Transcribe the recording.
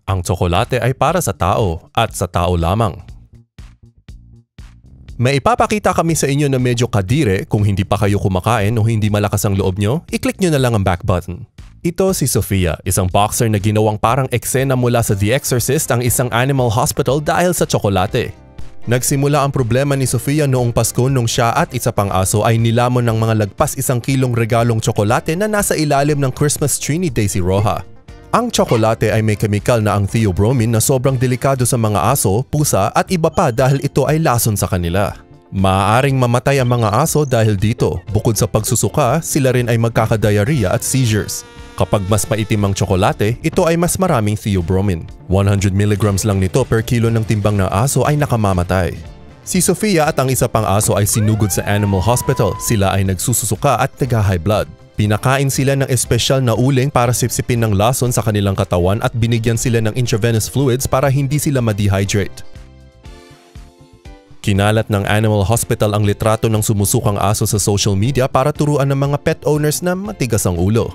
Ang tsokolate ay para sa tao at sa tao lamang. May ipapakita kami sa inyo na medyo kadire. Kung hindi pa kayo kumakain o hindi malakas ang loob nyo, i-click nyo na lang ang back button. Ito si Sofia, isang boxer na ginawang parang eksena mula sa The Exorcist, ang isang animal hospital dahil sa tsokolate. Nagsimula ang problema ni Sofia noong Pasko nung siya at isa pang aso ay nilamon ng mga lagpas 1 kilong regalong tsokolate na nasa ilalim ng Christmas tree ni Daisy Roja. Ang tsokolate ay may kemikal na ang theobromine na sobrang delikado sa mga aso, pusa at iba pa dahil ito ay lason sa kanila. Maaaring mamatay ang mga aso dahil dito. Bukod sa pagsusuka, sila rin ay magkakadiarrhea at seizures. Kapag mas maitim ang tsokolate, ito ay mas maraming theobromine. 100 mg lang nito per kilo ng timbang ng aso ay nakamamatay. Si Sofia at ang isa pang aso ay sinugod sa animal hospital. Sila ay nagsusuka at nag-high blood. Pinakain sila ng espesyal na uling para sipsipin ng lason sa kanilang katawan at binigyan sila ng intravenous fluids para hindi sila ma-dehydrate. Kinalat ng animal hospital ang litrato ng sumusukang aso sa social media para turuan ng mga pet owners na matigas ang ulo.